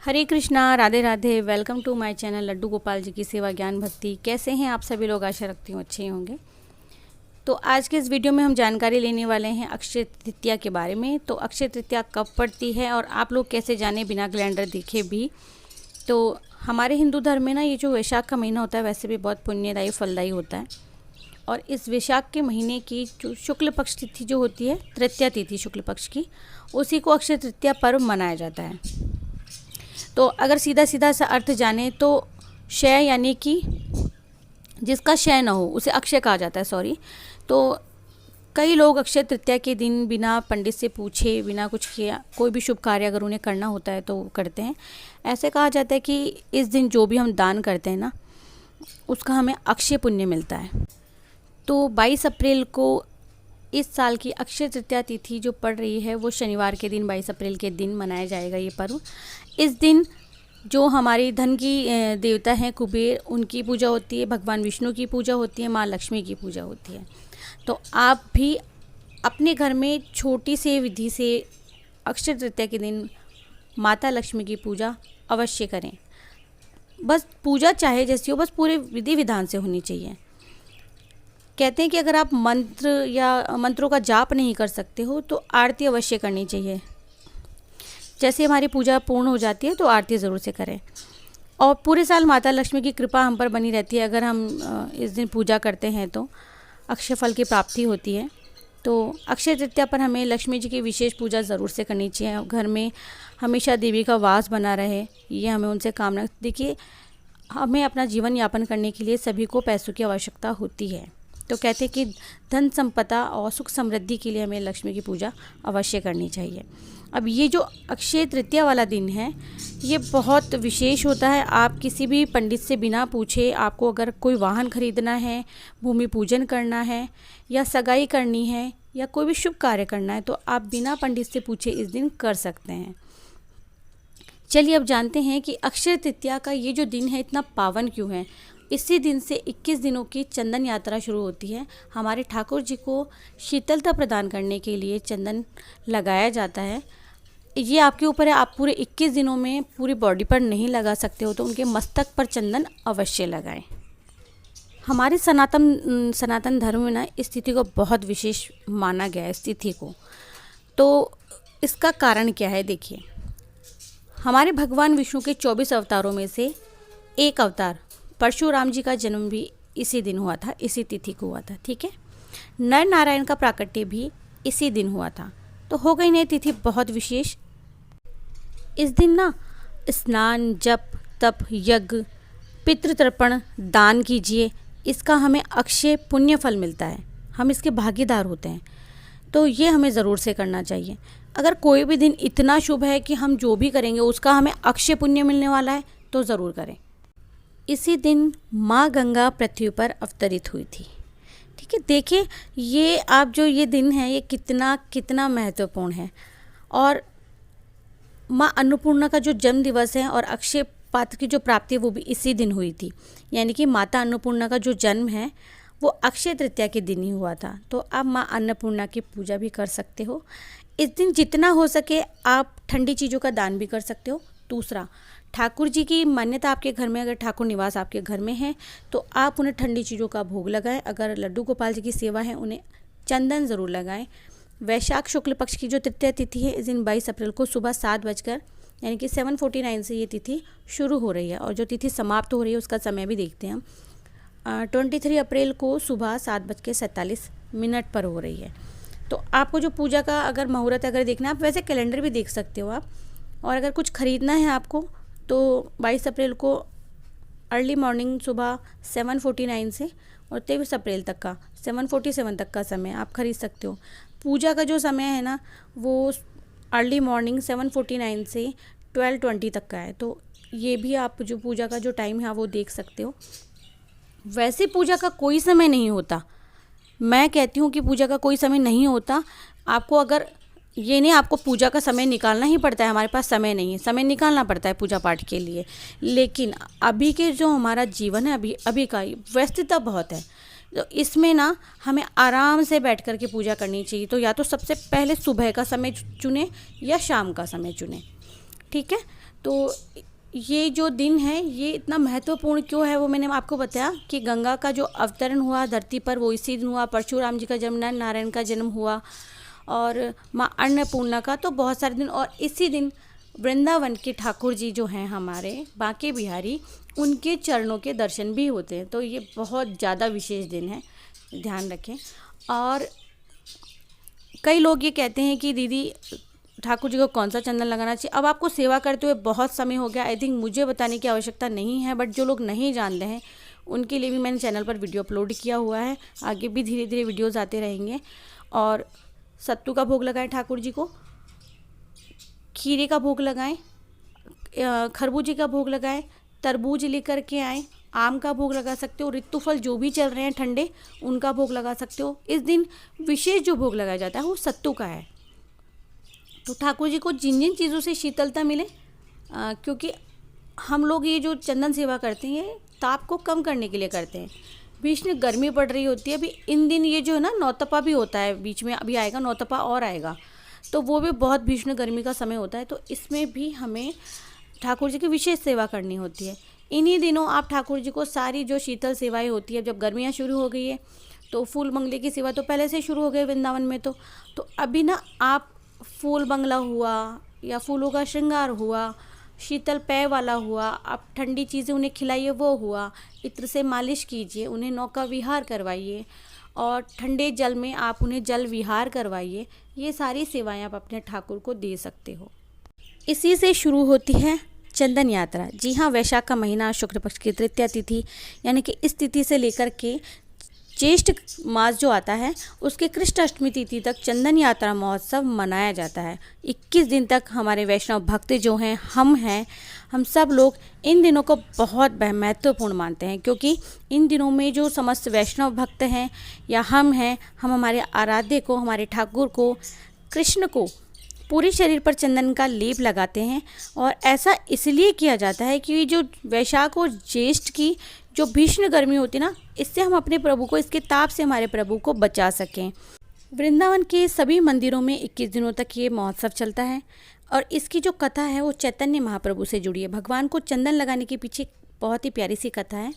Hare Krishna, Radhe Radhe. Welcome to my channel Laddu Gopal ji की सेवा ज्ञान भक्ति। कैसे हैं आप सभी लोग? आशा रखती हूँ अच्छे होंगे। तो आज के इस वीडियो में हम जानकारी लेने वाले हैं अक्षय तृतीया के बारे में। तो अक्षय तृतीया कब पड़ती है और आप लोग कैसे जाने बिना कैलेंडर देखे भी। तो हमारे हिंदू धर्म में ना ये जो वैशाख का महीना होता है वैसे भी बहुत पुण्यदायी फलदायी होता है। और इस वैशाख के महीने की जो शुक्ल पक्ष तिथि जो होती है, तृतीया तिथि शुक्ल पक्ष की, उसी को अक्षय तृतीया पर्व मनाया जाता है। तो अगर सीधा सीधा सा अर्थ जाने तो क्षय यानी कि जिसका क्षय न हो उसे अक्षय कहा जाता है। तो कई लोग अक्षय तृतीया के दिन बिना पंडित से पूछे, बिना कुछ किया, कोई भी शुभ कार्य अगर उन्हें करना होता है तो करते हैं। ऐसे कहा जाता है कि इस दिन जो भी हम दान करते हैं ना, उसका हमें अक्षय पुण्य मिलता है। तो 22 अप्रैल को इस साल की अक्षय तृतीया तिथि जो पड़ रही है वो शनिवार के दिन 22 अप्रैल के दिन मनाया जाएगा ये पर्व। इस दिन जो हमारी धन की देवता हैं कुबेर, उनकी पूजा होती है, भगवान विष्णु की पूजा होती है, माँ लक्ष्मी की पूजा होती है। तो आप भी अपने घर में छोटी सी विधि से अक्षय तृतीया के दिन माता लक्ष्मी की पूजा अवश्य करें। बस पूजा चाहे जैसी हो, बस पूरे विधि विधान से होनी चाहिए। कहते हैं कि अगर आप मंत्र या मंत्रों का जाप नहीं कर सकते हो तो आरती अवश्य करनी चाहिए। जैसे हमारी पूजा पूर्ण हो जाती है तो आरती ज़रूर से करें। और पूरे साल माता लक्ष्मी की कृपा हम पर बनी रहती है। अगर हम इस दिन पूजा करते हैं तो अक्षय फल की प्राप्ति होती है। तो अक्षय तृतीया पर हमें लक्ष्मी जी की विशेष पूजा ज़रूर से करनी चाहिए। घर में हमेशा देवी का वास बना रहे, ये हमें उनसे कामना। देखिए, हमें अपना जीवन यापन करने के लिए सभी को पैसों की आवश्यकता होती है। तो कहते हैं कि धन संपदा और सुख समृद्धि के लिए हमें लक्ष्मी की पूजा अवश्य करनी चाहिए। अब ये जो अक्षय तृतीया वाला दिन है ये बहुत विशेष होता है। आप किसी भी पंडित से बिना पूछे, आपको अगर कोई वाहन खरीदना है, भूमि पूजन करना है या सगाई करनी है या कोई भी शुभ कार्य करना है तो आप बिना पंडित से पूछे इस दिन कर सकते हैं। चलिए अब जानते हैं कि अक्षय तृतीया का ये जो दिन है इतना पावन क्यों है। इसी दिन से 21 दिनों की चंदन यात्रा शुरू होती है। हमारे ठाकुर जी को शीतलता प्रदान करने के लिए चंदन लगाया जाता है। ये आपके ऊपर है, आप पूरे 21 दिनों में पूरी बॉडी पर नहीं लगा सकते हो तो उनके मस्तक पर चंदन अवश्य लगाएं। हमारे सनातन धर्म में ना इस तिथि को बहुत विशेष माना गया है, इस तिथि को। तो इसका कारण क्या है? देखिए, हमारे भगवान विष्णु के 24 अवतारों में से एक अवतार परशुराम जी का जन्म भी इसी दिन हुआ था, इसी तिथि को हुआ था। ठीक है, नर नारायण का प्राकट्य भी इसी दिन हुआ था। तो हो गई नई तिथि बहुत विशेष। इस दिन ना स्नान, जप, तप, यज्ञ, पितृतर्पण, दान कीजिए। इसका हमें अक्षय पुण्य फल मिलता है, हम इसके भागीदार होते हैं। तो ये हमें ज़रूर से करना चाहिए। अगर कोई भी दिन इतना शुभ है कि हम जो भी करेंगे उसका हमें अक्षय पुण्य मिलने वाला है तो ज़रूर करें। इसी दिन माँ गंगा पृथ्वी पर अवतरित हुई थी। ठीक है, देखिए ये आप जो ये दिन है ये कितना महत्वपूर्ण है। और माँ अन्नपूर्णा का जो जन्म दिवस है और अक्षय पात्र की जो प्राप्ति है वो भी इसी दिन हुई थी। यानी कि माता अन्नपूर्णा का जो जन्म है वो अक्षय तृतीया के दिन ही हुआ था। तो आप माँ अन्नपूर्णा की पूजा भी कर सकते हो। इस दिन जितना हो सके आप ठंडी चीज़ों का दान भी कर सकते हो। दूसरा, ठाकुर जी की मान्यता आपके घर में, अगर ठाकुर निवास आपके घर में है तो आप उन्हें ठंडी चीज़ों का भोग लगाएं। अगर लड्डू गोपाल जी की सेवा है उन्हें चंदन ज़रूर लगाएं। वैशाख शुक्ल पक्ष की जो तृतीया तिथि है इस दिन 22 अप्रैल को सुबह 7 बजकर यानी कि 7:49 से ये तिथि शुरू हो रही है और जो तिथि समाप्त हो रही है उसका समय भी देखते हैं हम। 23 अप्रैल को सुबह 7:47 पर हो रही है। तो आपको जो पूजा का अगर मुहूर्त अगर देखना है, आप वैसे कैलेंडर भी देख सकते हो आप। और अगर कुछ ख़रीदना है आपको तो 22 अप्रैल को अर्ली मॉर्निंग सुबह 7:49 से और 23 अप्रैल तक का 7:47 तक का समय आप खरीद सकते हो। पूजा का जो समय है ना वो अर्ली मॉर्निंग 7:49 से 12:20 तक का है। तो ये भी आप जो पूजा का जो टाइम है वो देख सकते हो। वैसे पूजा का कोई समय नहीं होता। मैं कहती हूँ कि पूजा का कोई समय नहीं होता। आपको अगर ये नहीं, आपको पूजा का समय निकालना ही पड़ता है। हमारे पास समय नहीं है, समय निकालना पड़ता है पूजा पाठ के लिए। लेकिन अभी के जो हमारा जीवन है अभी का व्यस्तता बहुत है। तो इसमें ना हमें आराम से बैठ कर के पूजा करनी चाहिए। तो या तो सबसे पहले सुबह का समय चुने या शाम का समय चुने। ठीक है, तो ये जो दिन है ये इतना महत्वपूर्ण क्यों है वो मैंने आपको बताया कि गंगा का जो अवतरण हुआ धरती पर वो इसी दिन हुआ, परशुराम जी का जन्म, नारायण का जन्म हुआ, और माँ अन्नपूर्णा का तो बहुत सारे दिन, और इसी दिन वृंदावन के ठाकुर जी जो हैं हमारे बांके बिहारी, उनके चरणों के दर्शन भी होते हैं। तो ये बहुत ज़्यादा विशेष दिन है, ध्यान रखें। और कई लोग ये कहते हैं कि दीदी ठाकुर जी को कौन सा चंदन लगाना चाहिए। अब आपको सेवा करते हुए बहुत समय हो गया, आई थिंक मुझे बताने की आवश्यकता नहीं है, बट जो लोग नहीं जानते हैं उनके लिए भी मैंने चैनल पर वीडियो अपलोड किया हुआ है, आगे भी धीरे धीरे वीडियोज़ आते रहेंगे। और सत्तू का भोग लगाएं ठाकुर जी को, खीरे का भोग लगाएं, खरबूजे का भोग लगाएं, तरबूज लेकर के आएँ, आम का भोग लगा सकते हो, ऋतु फल जो भी चल रहे हैं ठंडे उनका भोग लगा सकते हो। इस दिन विशेष जो भोग लगाया जाता है वो सत्तू का है। तो ठाकुर जी को जिन जिन चीज़ों से शीतलता मिले, क्योंकि हम लोग ये जो चंदन सेवा करते हैं ये ताप को कम करने के लिए करते हैं। बीच में गर्मी पड़ रही होती है, अभी इन दिन ये जो है ना नौतपा भी होता है, बीच में अभी आएगा नौतपा और आएगा, तो वो भी बहुत भीषण गर्मी का समय होता है। तो इसमें भी हमें ठाकुर जी की विशेष सेवा करनी होती है। इन्हीं दिनों आप ठाकुर जी को सारी जो शीतल सेवाएं होती है, जब गर्मियाँ शुरू हो गई है तो फूल बंगले की सेवा तो पहले से शुरू हो गई वृंदावन में, तो अभी ना आप फूल बंगला हुआ या फूलों का श्रृंगार हुआ, शीतल पेय वाला हुआ, आप ठंडी चीज़ें उन्हें खिलाइए वो हुआ, इत्र से मालिश कीजिए, उन्हें नौका विहार करवाइए और ठंडे जल में आप उन्हें जल विहार करवाइए। ये सारी सेवाएं आप अपने ठाकुर को दे सकते हो। इसी से शुरू होती है चंदन यात्रा। जी हाँ, वैशाख का महीना, शुक्ल पक्ष की तृतीया तिथि, यानी कि इस तिथि से लेकर के ज्येष्ठ मास जो आता है उसके कृष्ण अष्टमी तिथि तक चंदन यात्रा महोत्सव मनाया जाता है। 21 दिन तक हमारे वैष्णव भक्त जो हैं, हम सब लोग इन दिनों को बहुत महत्वपूर्ण मानते हैं, क्योंकि इन दिनों में जो समस्त वैष्णव भक्त हैं या हम हैं, हम हमारे आराध्य को, हमारे ठाकुर को, कृष्ण को पूरे शरीर पर चंदन का लेप लगाते हैं। और ऐसा इसलिए किया जाता है कि जो वैशाख और ज्येष्ठ की जो भीषण गर्मी होती है ना, इससे हम अपने प्रभु को, इसके ताप से हमारे प्रभु को बचा सकें। वृंदावन के सभी मंदिरों में 21 दिनों तक ये महोत्सव चलता है और इसकी जो कथा है वो चैतन्य महाप्रभु से जुड़ी है। भगवान को चंदन लगाने के पीछे बहुत ही प्यारी सी कथा है।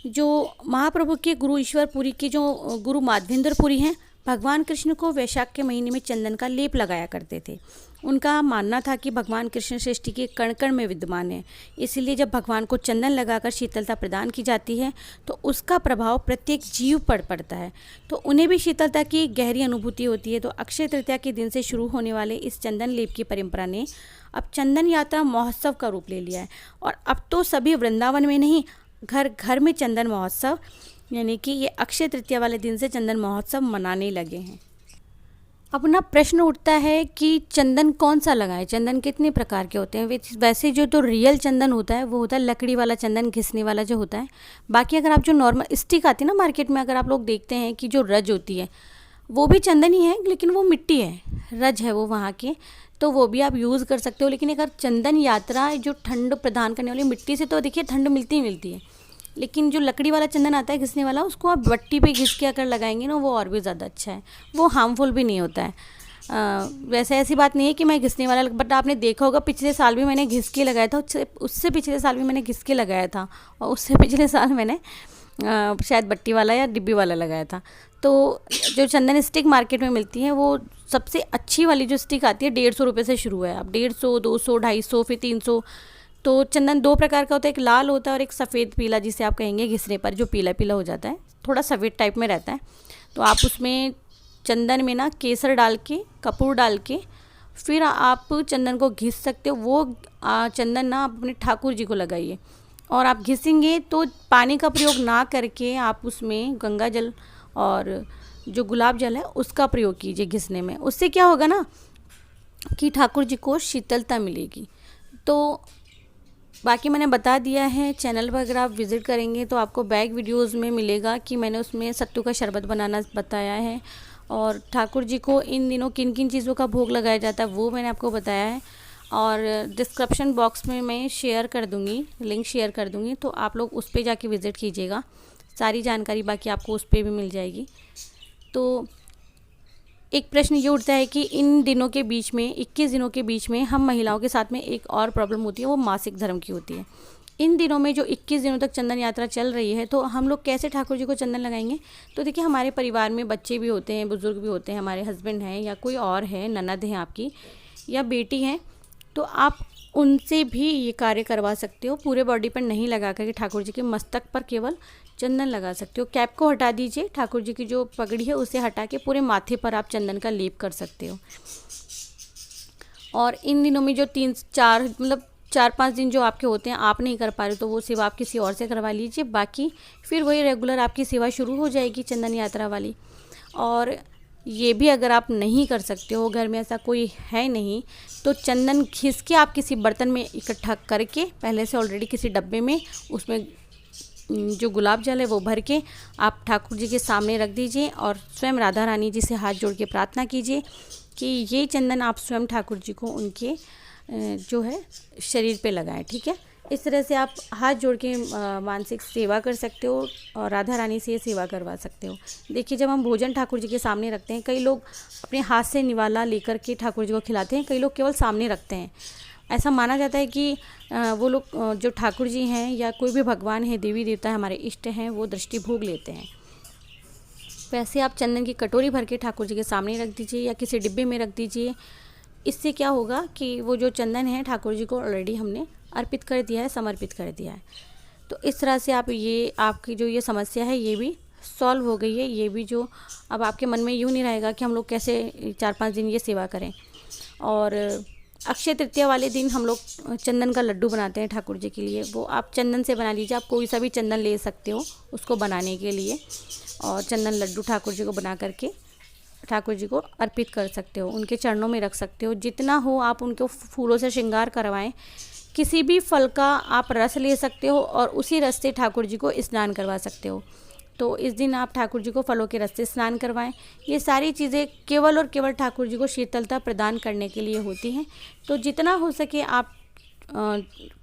जो महाप्रभु के गुरु ईश्वरपुरी के जो गुरु माधवेंद्रपुरी हैं, भगवान कृष्ण को वैशाख के महीने में चंदन का लेप लगाया करते थे। उनका मानना था कि भगवान कृष्ण सृष्टि के कण कण में विद्यमान है, इसीलिए जब भगवान को चंदन लगाकर शीतलता प्रदान की जाती है तो उसका प्रभाव प्रत्येक जीव पर पड़ता है, तो उन्हें भी शीतलता की गहरी अनुभूति होती है। तो अक्षय तृतीया के दिन से शुरू होने वाले इस चंदन लेप की परंपरा ने अब चंदन यात्रा महोत्सव का रूप ले लिया है। और अब तो सभी वृंदावन में नहीं, घर घर में चंदन महोत्सव, यानी कि ये अक्षय तृतीया वाले दिन से चंदन महोत्सव मनाने लगे हैं। अब ना प्रश्न उठता है कि चंदन कौन सा लगाएं, चंदन कितने प्रकार के होते हैं। वैसे जो तो रियल चंदन होता है वो होता है लकड़ी वाला चंदन, घिसने वाला जो होता है। बाकी अगर आप जो नॉर्मल स्टिक आती है ना मार्केट में, अगर आप लोग देखते हैं कि जो रज होती है वो भी चंदन ही है, लेकिन वो मिट्टी है, रज है वो वहाँ के, तो वो भी आप यूज़ कर सकते हो। लेकिन अगर चंदन यात्रा जो ठंड प्रदान करने वाली मिट्टी से, तो देखिए ठंड मिलती ही मिलती है, लेकिन जो लकड़ी वाला चंदन आता है घिसने वाला, उसको आप भट्टी पे घिस के अगर लगाएंगे ना, वो और भी ज़्यादा अच्छा है, वो हार्मफुल भी नहीं होता है। वैसे ऐसी बात नहीं है कि मैं घिसने वाला, बट आपने देखा होगा पिछले साल भी मैंने घिस के लगाया था, उससे पिछले साल भी मैंने घिस के लगाया था, और उससे पिछले साल मैंने शायद भट्टी वाला या डिब्बी वाला लगाया था। तो जो चंदन स्टिक मार्केट में मिलती है वो सबसे अच्छी वाली जो स्टिक आती है 150 रुपये से शुरू है। अब 150, 200, 250, फिर 300। तो चंदन दो प्रकार का होता है, एक लाल होता है और एक सफ़ेद पीला, जिसे आप कहेंगे घिसने पर जो पीला पीला हो जाता है, थोड़ा सफ़ेद टाइप में रहता है। तो आप उसमें चंदन में ना केसर डाल के, कपूर डाल के, फिर आप चंदन को घिस सकते हो। वो चंदन ना आप अपने ठाकुर जी को लगाइए, और आप घिसेंगे तो पानी का प्रयोग ना करके आप उसमें गंगा जल और जो गुलाब जल है उसका प्रयोग कीजिए घिसने में। उससे क्या होगा ना कि ठाकुर जी को शीतलता मिलेगी। तो बाकी मैंने बता दिया है, चैनल पर अगर आप विज़िट करेंगे तो आपको बैक वीडियोस में मिलेगा कि मैंने उसमें सत्तू का शरबत बनाना बताया है, और ठाकुर जी को इन दिनों किन किन चीज़ों का भोग लगाया जाता है वो मैंने आपको बताया है। और डिस्क्रिप्शन बॉक्स में मैं शेयर कर दूँगी, लिंक शेयर कर दूँगी, तो आप लोग उस पर जाके विज़िट कीजिएगा, सारी जानकारी बाकी आपको उस पर भी मिल जाएगी। तो एक प्रश्न ये उठता है कि इन दिनों के बीच में 21 दिनों के बीच में हम महिलाओं के साथ में एक और प्रॉब्लम होती है, वो मासिक धर्म की होती है। इन दिनों में जो 21 दिनों तक चंदन यात्रा चल रही है, तो हम लोग कैसे ठाकुर जी को चंदन लगाएंगे? तो देखिए, हमारे परिवार में बच्चे भी होते हैं, बुजुर्ग भी होते हैं, हमारे हस्बैंड हैं या कोई और है, ननद है आपकी या बेटी है, तो आप उनसे भी ये कार्य करवा सकते हो। पूरे बॉडी पर नहीं लगा करके ठाकुर जी के मस्तक पर केवल चंदन लगा सकते हो। कैप को हटा दीजिए, ठाकुर जी की जो पगड़ी है उसे हटा के पूरे माथे पर आप चंदन का लेप कर सकते हो। और इन दिनों में जो 4-5 दिन जो आपके होते हैं, आप नहीं कर पा रहे तो वो सेवा आप किसी और से करवा लीजिए। बाकी फिर वही रेगुलर आपकी सेवा शुरू हो जाएगी चंदन यात्रा वाली। और ये भी अगर आप नहीं कर सकते हो, घर में ऐसा कोई है नहीं, तो चंदन घिस के आप किसी बर्तन में इकट्ठा करके पहले से ऑलरेडी किसी डब्बे में, उसमें जो गुलाब जल है वो भर के आप ठाकुर जी के सामने रख दीजिए और स्वयं राधा रानी जी से हाथ जोड़ के प्रार्थना कीजिए कि ये चंदन आप स्वयं ठाकुर जी को उनके जो है शरीर पे लगाएं। ठीक है, इस तरह से आप हाथ जोड़ के मानसिक सेवा कर सकते हो और राधा रानी से ये सेवा करवा सकते हो। देखिए, जब हम भोजन ठाकुर जी के सामने रखते हैं, कई लोग अपने हाथ से निवाला लेकर के ठाकुर जी को खिलाते हैं, कई लोग केवल सामने रखते हैं। ऐसा माना जाता है कि वो लोग जो ठाकुर जी हैं या कोई भी भगवान है, देवी देवता है, हमारे इष्ट हैं, वो दृष्टि भोग लेते हैं। वैसे आप चंदन की कटोरी भर के ठाकुर जी के सामने रख दीजिए या किसी डिब्बे में रख दीजिए। इससे क्या होगा कि वो जो चंदन है ठाकुर जी को ऑलरेडी हमने अर्पित कर दिया है, समर्पित कर दिया है। तो इस तरह से आपकी जो ये समस्या है ये भी सॉल्व हो गई है। ये भी जो अब आपके मन में यूँ नहीं रहेगा कि हम लोग कैसे 4-5 दिन ये सेवा करें। और अक्षय तृतीया वाले दिन हम लोग चंदन का लड्डू बनाते हैं ठाकुर जी के लिए। वो आप चंदन से बना लीजिए, आप कोई सा भी चंदन ले सकते हो उसको बनाने के लिए, और चंदन लड्डू ठाकुर जी को बना करके ठाकुर जी को अर्पित कर सकते हो, उनके चरणों में रख सकते हो। जितना हो आप उनको फूलों से श्रृंगार करवाएं। किसी भी फल का आप रस ले सकते हो और उसी रस से ठाकुर जी को स्नान करवा सकते हो। तो इस दिन आप ठाकुर जी को फलों के रस से स्नान करवाएं। ये सारी चीज़ें केवल और केवल ठाकुर जी को शीतलता प्रदान करने के लिए होती हैं। तो जितना हो सके आप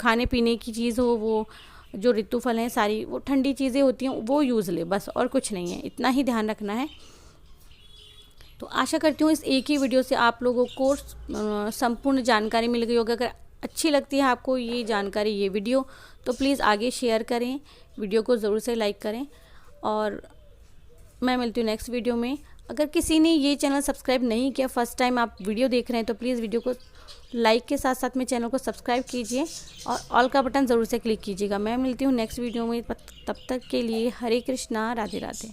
खाने पीने की चीज़ हो, वो जो ऋतु फल हैं सारी वो ठंडी चीज़ें होती हैं वो यूज़ ले, बस और कुछ नहीं है, इतना ही ध्यान रखना है। तो आशा करती हूँ इस एक ही वीडियो से आप लोगों को संपूर्ण जानकारी मिल गई होगी। अगर अच्छी लगती है आपको ये जानकारी, ये वीडियो, तो प्लीज़ आगे शेयर करें, वीडियो को ज़रूर से लाइक करें। और मैं मिलती हूँ नेक्स्ट वीडियो में। अगर किसी ने ये चैनल सब्सक्राइब नहीं किया, फर्स्ट टाइम आप वीडियो देख रहे हैं, तो प्लीज़ वीडियो को लाइक के साथ साथ में चैनल को सब्सक्राइब कीजिए और ऑल का बटन ज़रूर से क्लिक कीजिएगा। मैं मिलती हूँ नेक्स्ट वीडियो में, तब तक के लिए हरे कृष्णा, राधे राधे।